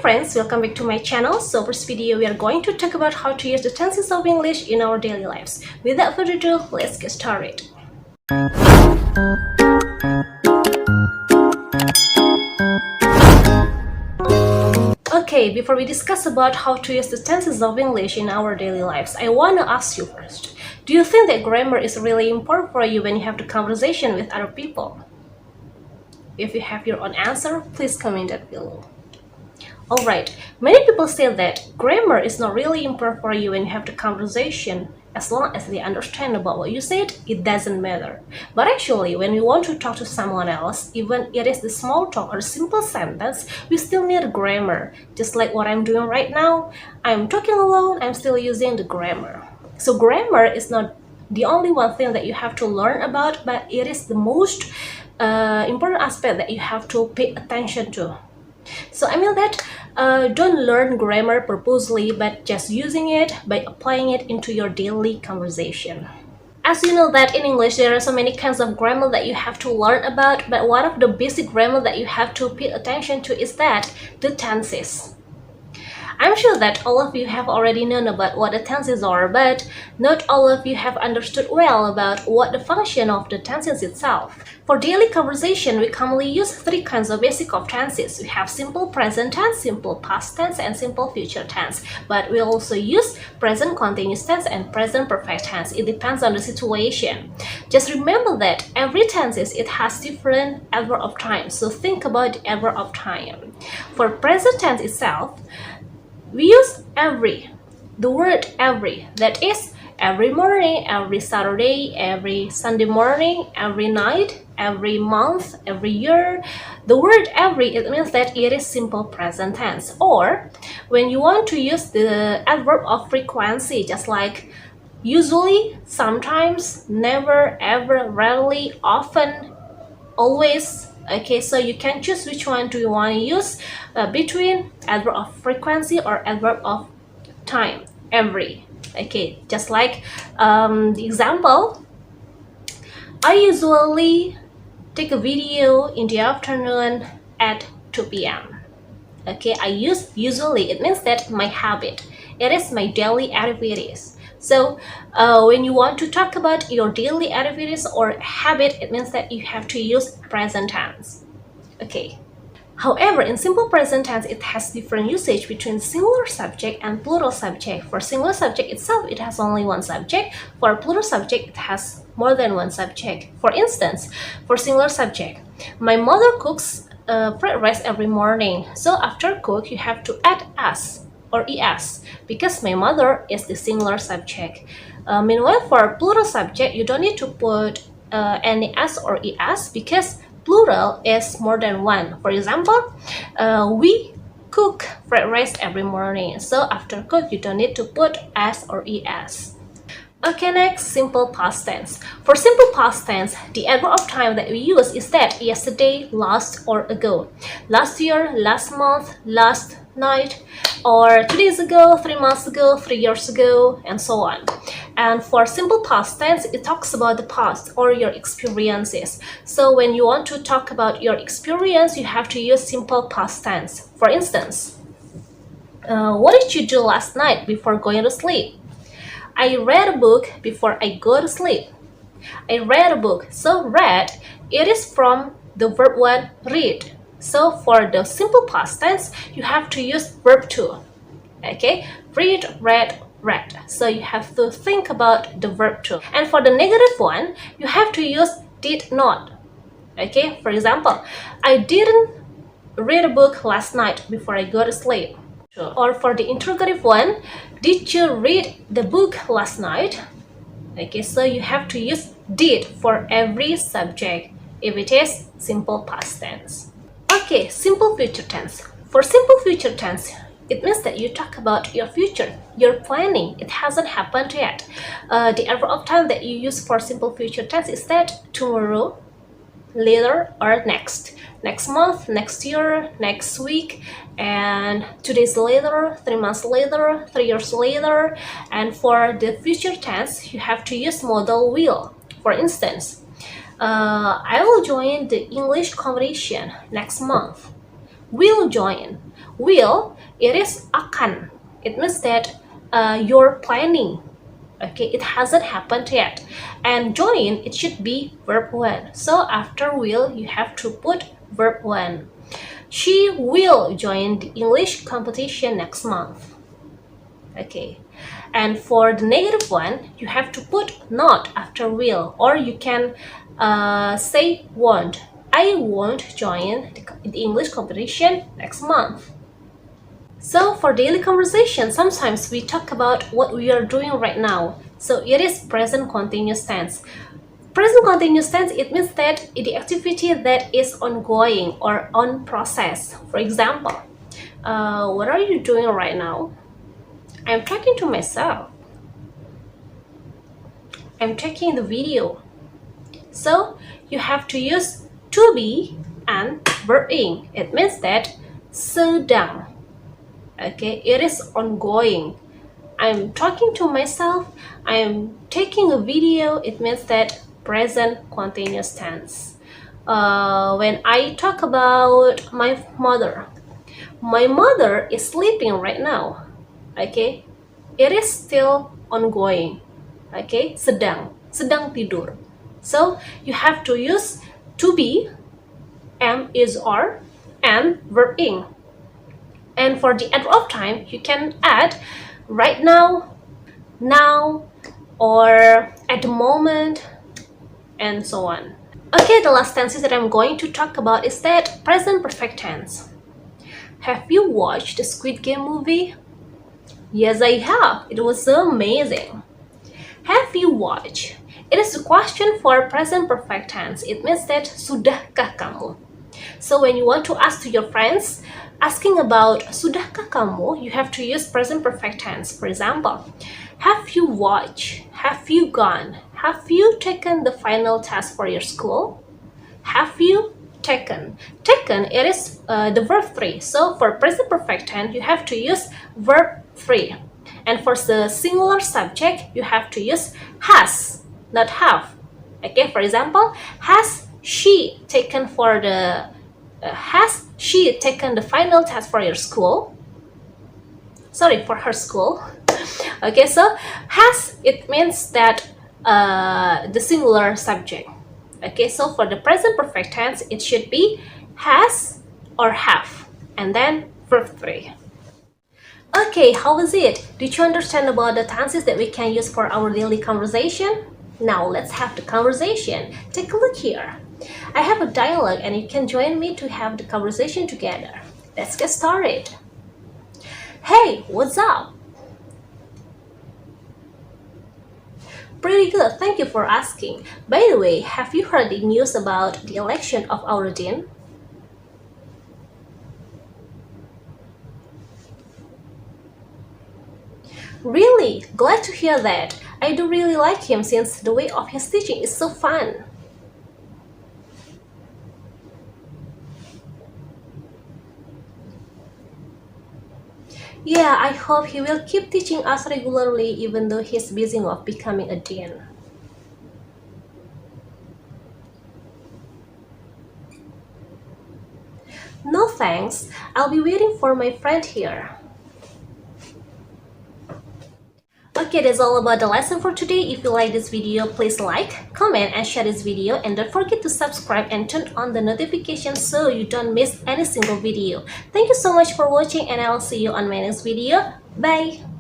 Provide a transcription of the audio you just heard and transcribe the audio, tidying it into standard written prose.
friends, welcome back to my channel. So first video we are going to talk about how to use the tenses of English in our daily lives. Without further ado, let's get started. Okay, before we discuss about how to use the tenses of English in our daily lives, I want to ask you first, do you think that grammar is really important for you when you have the conversation with other people? If you have your own answer, please comment that below. Alright, many people say that grammar is not really important for you when you have the conversation. As long as they understand about what you said, it doesn't matter. But actually, when we want to talk to someone else, even it is the small talk or simple sentence, we still need grammar. Just like what I'm doing right now, I'm talking alone, I'm still using the grammar. So grammar is not the only one thing that you have to learn about, but it is the most important aspect that you have to pay attention to. So I mean that don't learn grammar purposely, but just using it by applying it into your daily conversation. As you know that in English there are so many kinds of grammar that you have to learn about, but one of the basic grammar that you have to pay attention to is that the tenses. I'm sure that all of you have already known about what the tenses are, but not all of you have understood well about what the function of the tenses itself. For daily conversation, we commonly use three kinds of basic of tenses. We have simple present tense, simple past tense, and simple future tense. But we also use present continuous tense and present perfect tense. It depends on the situation. Just remember that every tense it has different adverb of time. So think about the adverb of time. For present tense itself, we use every, the word every, that is every morning, every Saturday, every Sunday morning, every night, every month, every year. The word every, it means that it is simple present tense. Or when you want to use the adverb of frequency, just like usually, sometimes, never, ever, rarely, often, always. Okay, so you can choose which one do you want to use between adverb of frequency or adverb of time, every. Okay, just like the example, I usually take a video in the afternoon at 2 p.m. Okay, I use usually, it means that my habit, it is my daily activities. So when you want to talk about your daily activities or habit, it means that you have to use present tense. Okay. However, in simple present tense, it has different usage between singular subject and plural subject. For singular subject itself, it has only one subject. For plural subject, it has more than one subject. For instance, for singular subject, my mother cooks fried rice every morning. So after cook, you have to add as or es, because my mother is the singular subject. Meanwhile, for plural subject, you don't need to put any s or es because plural is more than one. For example, we cook fried rice every morning. So after cook, you don't need to put s or es. Okay, next, simple past tense. For simple past tense, the adverb of time that we use is that yesterday, last, or ago. Last year, last month, last night, or 2 days ago, 3 months ago, 3 years ago, and so on. And for simple past tense, it talks about the past or your experiences. So when you want to talk about your experience, you have to use simple past tense. For instance, what did you do last night before going to sleep? I read a book before I go to sleep. I read a book. So read, it is from the verb one, read. So for the simple past tense, you have to use verb to. Okay, read, read, read. So you have to think about the verb to. And for the negative one, you have to use did not. Okay, for example, I didn't read a book last night before I go to sleep. Or for the interrogative one, did you read the book last night? Okay, so you have to use did for every subject if it is simple past tense. Okay, simple future tense. For simple future tense, it means that you talk about your future, your planning. It hasn't happened yet. The adverb of time that you use for simple future tense is that tomorrow, later, or next. Next month, next year, next week, and 2 days later, 3 months later, 3 years later. And for the future tense, you have to use modal will. For instance, I will join the English competition next month. Will join. Will, it is akan. It means that you're planning. Okay, it hasn't happened yet. And join, it should be verb 1. So after will, you have to put verb 1. She will join the English competition next month. Okay, and for the negative one, you have to put not after will, or you can say won't. I won't join the English competition next month. So for daily conversation, sometimes we talk about what we are doing right now. So it is present continuous tense. Present continuous tense, it means that the activity that is ongoing or on process. For example, what are you doing right now? I'm talking to myself. I'm checking the video. So you have to use to be and verb ing. It means that sedang. Okay, it is ongoing. I'm talking to myself. I'm taking a video. It means that present continuous tense. When I talk about my mother is sleeping right now. Okay, it is still ongoing. Okay, sedang tidur. So you have to use to be, am, is, are, and verb ing. And for the end of time, you can add right now, or at the moment, and so on. Okay, the last tenses that I'm going to talk about is that present perfect tense. Have you watched the Squid Game movie? Yes, I have. It was amazing. Have you watched? It is a question for present perfect tense. It means that sudahkah kamu? So when you want to ask to your friends, asking about sudahkah kamu, you have to use present perfect tense. For example, have you watched? Have you gone? Have you taken the final test for your school? Have you taken? Taken, it is the verb 3. So for present perfect tense, you have to use verb 3. And for the singular subject, you have to use has, not have. Okay, for example, has she taken the final test for your school? Sorry, for her school. Okay, so has, it means that the singular subject. Okay, so for the present perfect tense, it should be has or have, and then verb 3. Okay, how was it? Did you understand about the tenses that we can use for our daily conversation? Now let's have the conversation. Take a look here. I have a dialogue and you can join me to have the conversation together. Let's get started. Hey, what's up? Pretty good, thank you for asking. By the way, have you heard the news about the election of our dean? Really? Glad to hear that. I do really like him since the way of his teaching is so fun. Yeah, I hope he will keep teaching us regularly even though he's busy of becoming a dean. No thanks, I'll be waiting for my friend here. Okay, that's all about the lesson for today. If you like this video, please like, comment, and share this video. And don't forget to subscribe and turn on the notifications so you don't miss any single video. Thank you so much for watching and I'll see you on my next video. Bye!